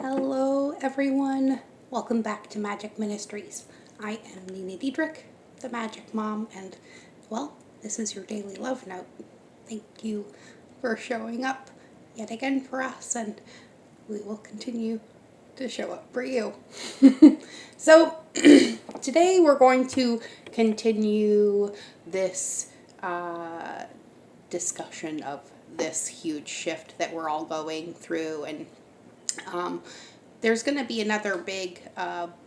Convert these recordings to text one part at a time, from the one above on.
Hello everyone, welcome back to Magic Ministries. I am Nina Diederich, the Magic Mom, and well, this is your daily love note. Thank you for showing up yet again for us, and we will continue to show up for you. So today we're going to continue this discussion of this huge shift that we're all going through, and there's going to be another big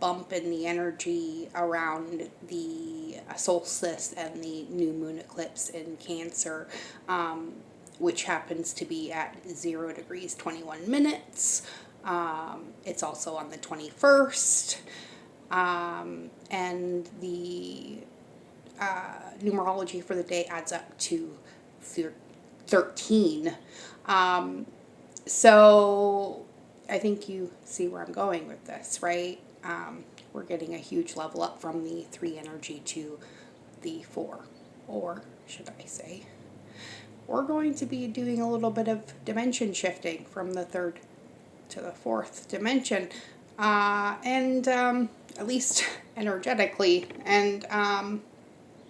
bump in the energy around the solstice and the new moon eclipse in Cancer, which happens to be at 0 degrees 21 minutes. It's also on the 21st, and the numerology for the day adds up to 13. So I think you see where I'm going with this, right? We're getting a huge level up from the 3 energy to the 4, or should I say, we're going to be doing a little bit of dimension shifting from the 3rd to the 4th dimension, and at least energetically, and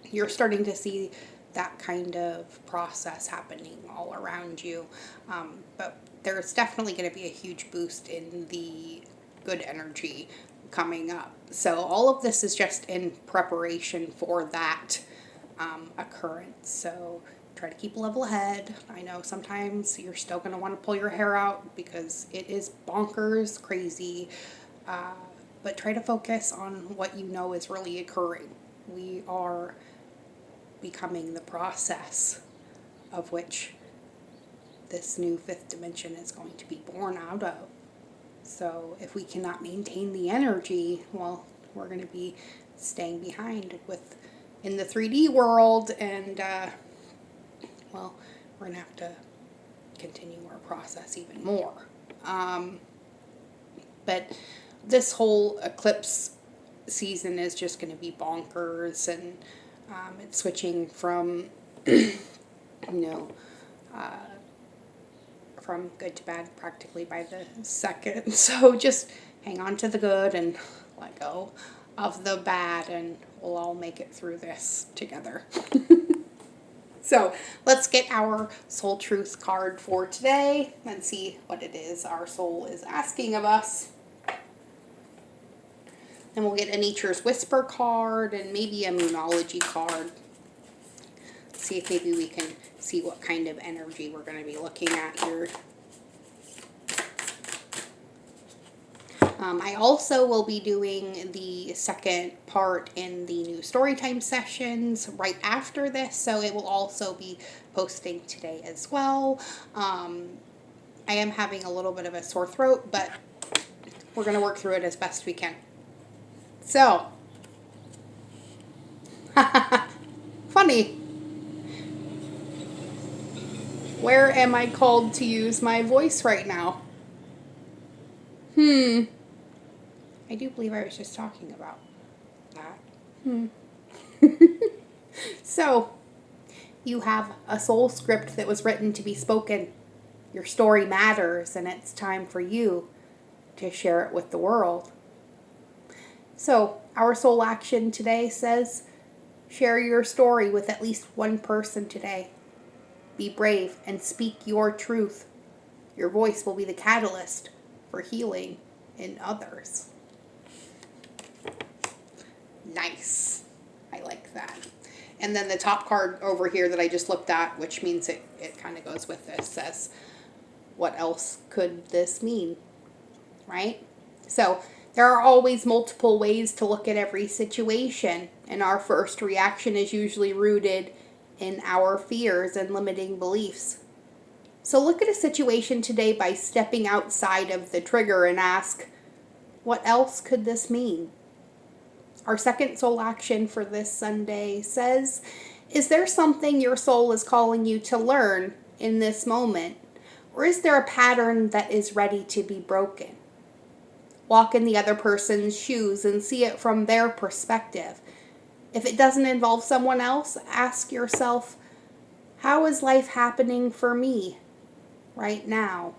you're starting to see that kind of process happening all around you, but there's definitely going to be a huge boost in the good energy coming up. So all of this is just in preparation for that occurrence. So try to keep a level head. I know sometimes you're still going to want to pull your hair out because it is bonkers crazy, but try to focus on what you know is really occurring. We are becoming the process of which this new 5th dimension is going to be born out of. So if we cannot maintain the energy, well, we're going to be staying behind in the 3D world, and well, we're going to have to continue our process even more. But this whole eclipse season is just going to be bonkers, and it's switching from from good to bad practically by the second. So just hang on to the good and let go of the bad, and we'll all make it through this together. So let's get our soul truth card for today and see what it is our soul is asking of us. Then we'll get a Nature's Whisper card and maybe a Moonology card. See if maybe we can see what kind of energy we're going to be looking at here. I also will be doing the second part in the new Storytime sessions right after this, so it will also be posting today as well. I am having a little bit of a sore throat, but we're going to work through it as best we can. So, funny. Where am I called to use my voice right now? I do believe I was just talking about that. So, you have a soul script that was written to be spoken. Your story matters, and it's time for you to share it with the world. So, our soul action today says, share your story with at least one person today. Be brave and speak your truth. Your voice will be the catalyst for healing in others. Nice. I like that. And then the top card over here that I just looked at, which means it kind of goes with this, says, what else could this mean? Right? So, there are always multiple ways to look at every situation, and our first reaction is usually rooted in our fears and limiting beliefs. So look at a situation today by stepping outside of the trigger and ask, what else could this mean? Our second soul action for this Sunday says, is there something your soul is calling you to learn in this moment? Or is there a pattern that is ready to be broken? Walk in the other person's shoes and see it from their perspective. If it doesn't involve someone else, ask yourself, how is life happening for me right now?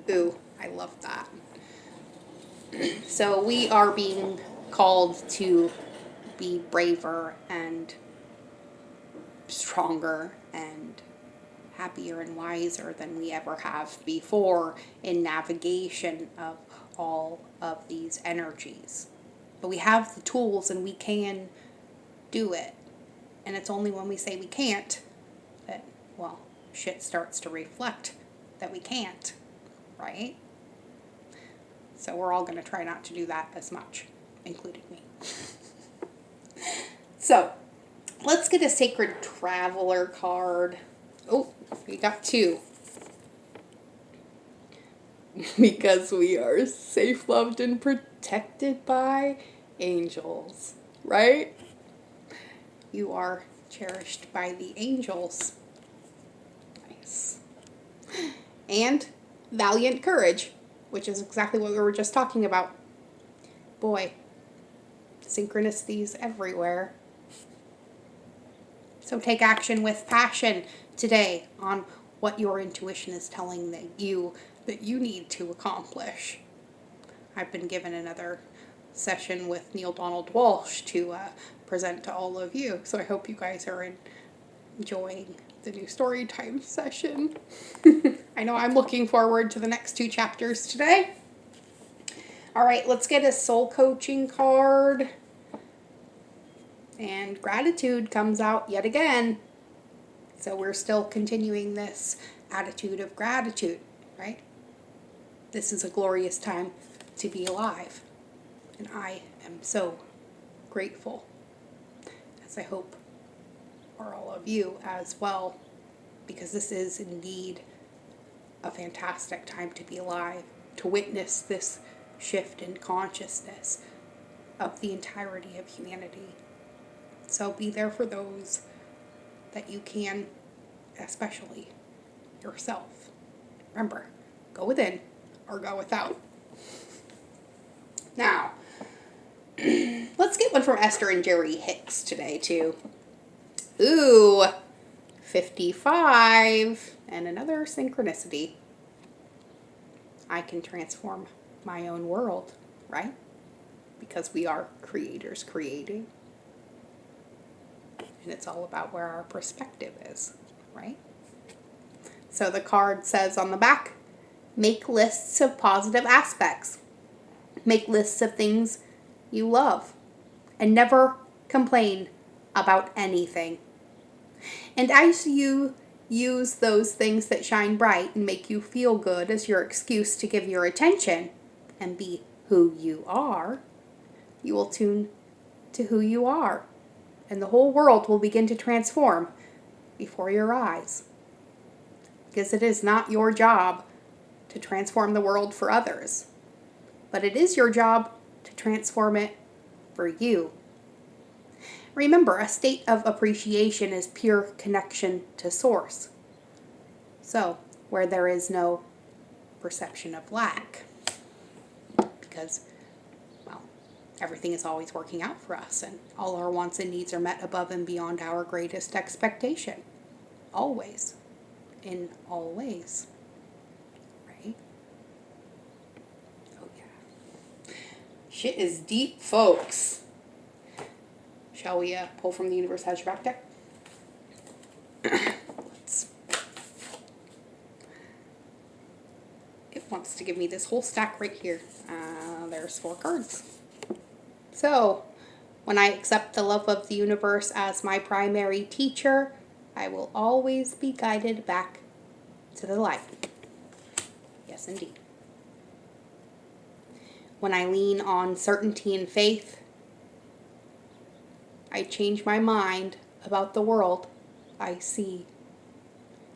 Ooh, I love that. So we are being called to be braver and stronger and happier and wiser than we ever have before in navigation of all of these energies. But we have the tools and we can do it. And it's only when we say we can't that, well, shit starts to reflect that we can't, right? So we're all going to try not to do that as much, including me. So, let's get a Sacred Traveler card. Oh, we got two. Because we are safe, loved, and protected by angels, right? You are cherished by the angels. Nice. And valiant courage, which is exactly what we were just talking about. Boy, synchronicities everywhere. So take action with passion today on what your intuition is telling that you need to accomplish. I've been given another session with Neil Donald Walsh to present to all of you, so I hope you guys are enjoying the new story time session. I know I'm looking forward to the next 2 chapters today. All right, let's get a soul coaching card. And gratitude comes out yet again. So we're still continuing this attitude of gratitude, right? This is a glorious time to be alive. And I am so grateful, as I hope are all of you as well, because this is indeed a fantastic time to be alive, to witness this shift in consciousness of the entirety of humanity. So be there for those that you can, especially yourself. Remember, go within or go without. Now, let's get one from Esther and Jerry Hicks today, too. Ooh, 55, and another synchronicity. I can transform my own world, right? Because we are creators creating. And it's all about where our perspective is, right? So the card says on the back, make lists of positive aspects. Make lists of things you love. And never complain about anything. And as you use those things that shine bright and make you feel good as your excuse to give your attention and be who you are, you will tune to who you are. And the whole world will begin to transform before your eyes. Because it is not your job to transform the world for others. But it is your job to transform it for you. Remember, a state of appreciation is pure connection to source. So, where there is no perception of lack. Because, well, everything is always working out for us, and all our wants and needs are met above and beyond our greatest expectation. Always. In all ways. Right? Oh, yeah. Shit is deep, folks. Shall we pull from the Universe Has Your Back deck? It wants to give me this whole stack right here. There's 4 cards. So, when I accept the love of the universe as my primary teacher, I will always be guided back to the light. Yes, indeed. When I lean on certainty and faith, I change my mind about the world I see.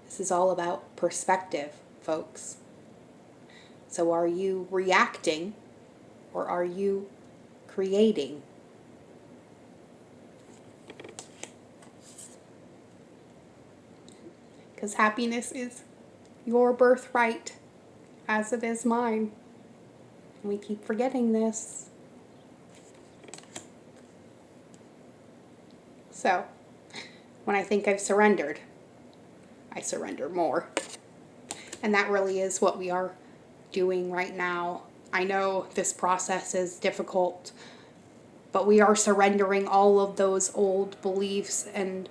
This is all about perspective, folks. So are you reacting or are you creating? Because happiness is your birthright, as it is mine. And we keep forgetting this. So, when I think I've surrendered, I surrender more. And that really is what we are doing right now. I know this process is difficult, but we are surrendering all of those old beliefs and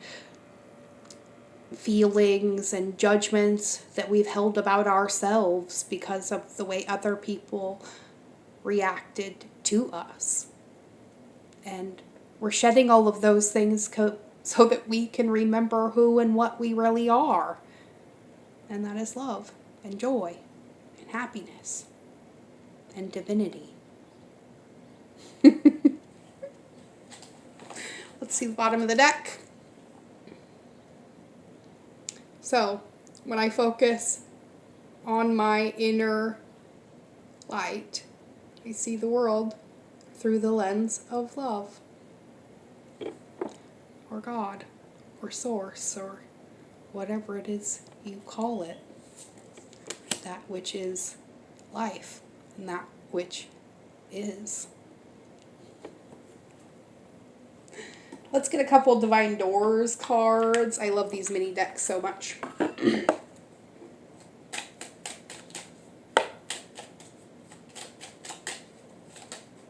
feelings and judgments that we've held about ourselves because of the way other people reacted to us. And we're shedding all of those things so that we can remember who and what we really are. And that is love and joy and happiness and divinity. Let's see the bottom of the deck. So, when I focus on my inner light, I see the world through the lens of love, or God, or Source, or whatever it is you call it. That which is life, and that which is. Let's get a couple Divine Doors cards. I love these mini decks so much.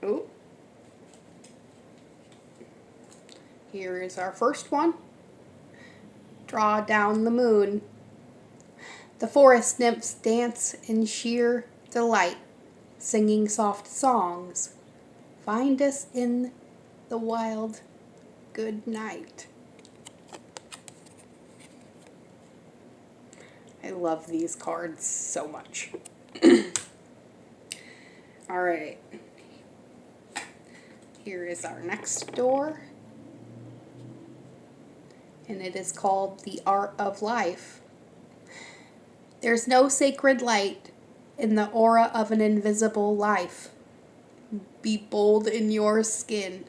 Oh. Here is our first one. Draw down the moon. The forest nymphs dance in sheer delight, singing soft songs. Find us in the wild. Good night. I love these cards so much. All right. Here is our next door. And it is called The Art of Life. There's no sacred light in the aura of an invisible life. Be bold in your skin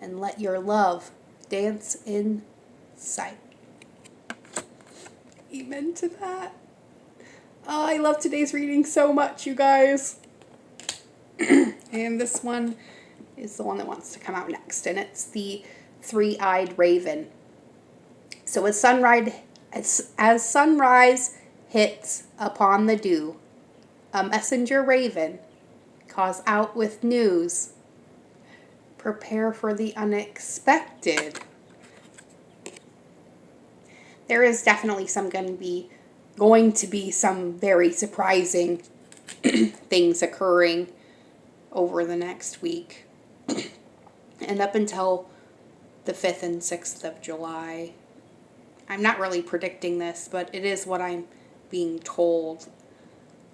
and let your love dance in sight. Amen to that. Oh, I love today's reading so much, you guys. And this one is the one that wants to come out next, and it's the three-eyed raven. So as sunrise hits upon the dew, a messenger raven calls out with news. Prepare for the unexpected. There is definitely going to be some very surprising things occurring over the next week. And up until the 5th and 6th of July. I'm not really predicting this, but it is what I'm being told.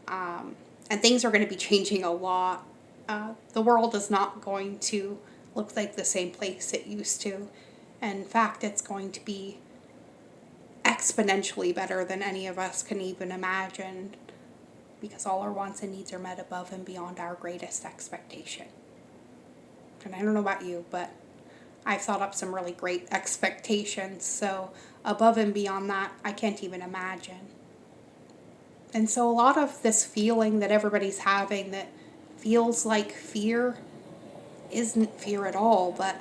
And things are going to be changing a lot. The world is not going to look like the same place it used to. And in fact, it's going to be exponentially better than any of us can even imagine, because all our wants and needs are met above and beyond our greatest expectation. And I don't know about you, but I've thought up some really great expectations, so above and beyond that, I can't even imagine. And so a lot of this feeling that everybody's having that feels like fear isn't fear at all, but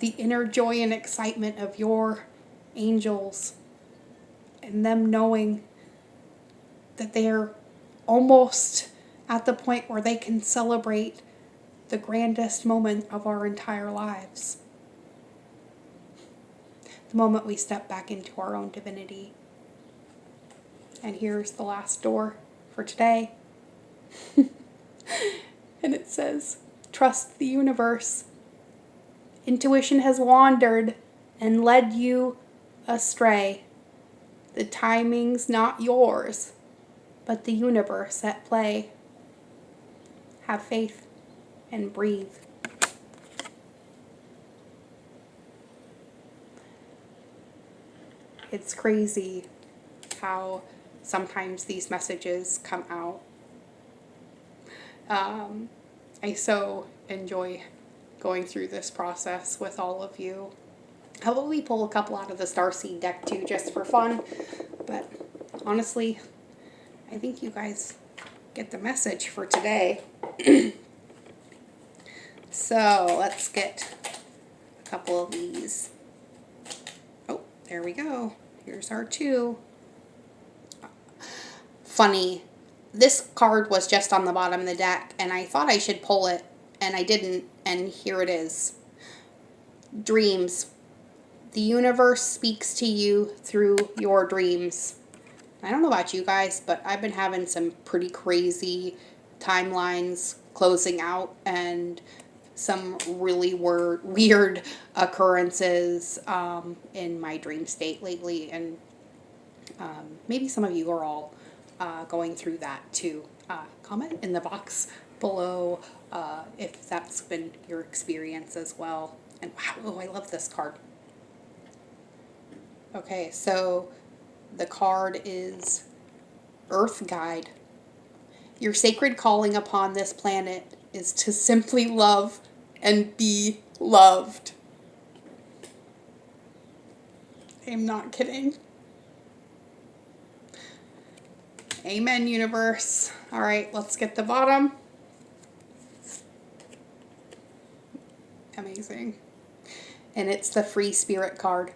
the inner joy and excitement of your angels and them knowing that they're almost at the point where they can celebrate the grandest moment of our entire lives. The moment we step back into our own divinity. And here's the last door for today. And it says, trust the universe. Intuition has wandered and led you astray. The timing's not yours, but the universe at play. Have faith and breathe. It's crazy how sometimes these messages come out. I so enjoy going through this process with all of you. I'll probably pull a couple out of the Starseed deck too, just for fun. But honestly, I think you guys get the message for today. So let's get a couple of these. Oh, there we go. Here's our two. Funny. this card was just on the bottom of the deck, and I thought I should pull it, and I didn't, and here it is. Dreams. The universe speaks to you through your dreams. I don't know about you guys, but I've been having some pretty crazy timelines closing out, and some really weird occurrences in my dream state lately, and maybe some of you are all going through that too. Comment in the box below if that's been your experience as well. And wow, oh, I love this card. Okay, so the card is Earth Guide. Your sacred calling upon this planet is to simply love and be loved. I'm not kidding. Amen, universe. All right, let's get the bottom. Amazing. And it's the free spirit card.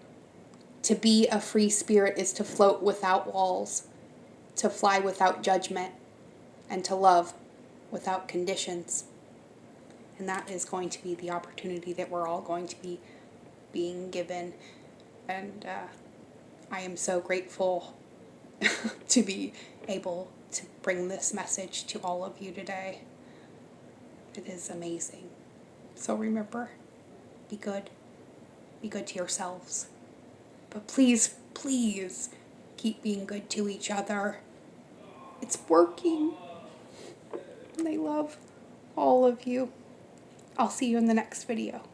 To be a free spirit is to float without walls, to fly without judgment, and to love without conditions. And that is going to be the opportunity that we're all going to be being given. And I am so grateful to be able to bring this message to all of you today. It is amazing. So remember, be good. Be good to yourselves. But please, please keep being good to each other. It's working. And I love all of you. I'll see you in the next video.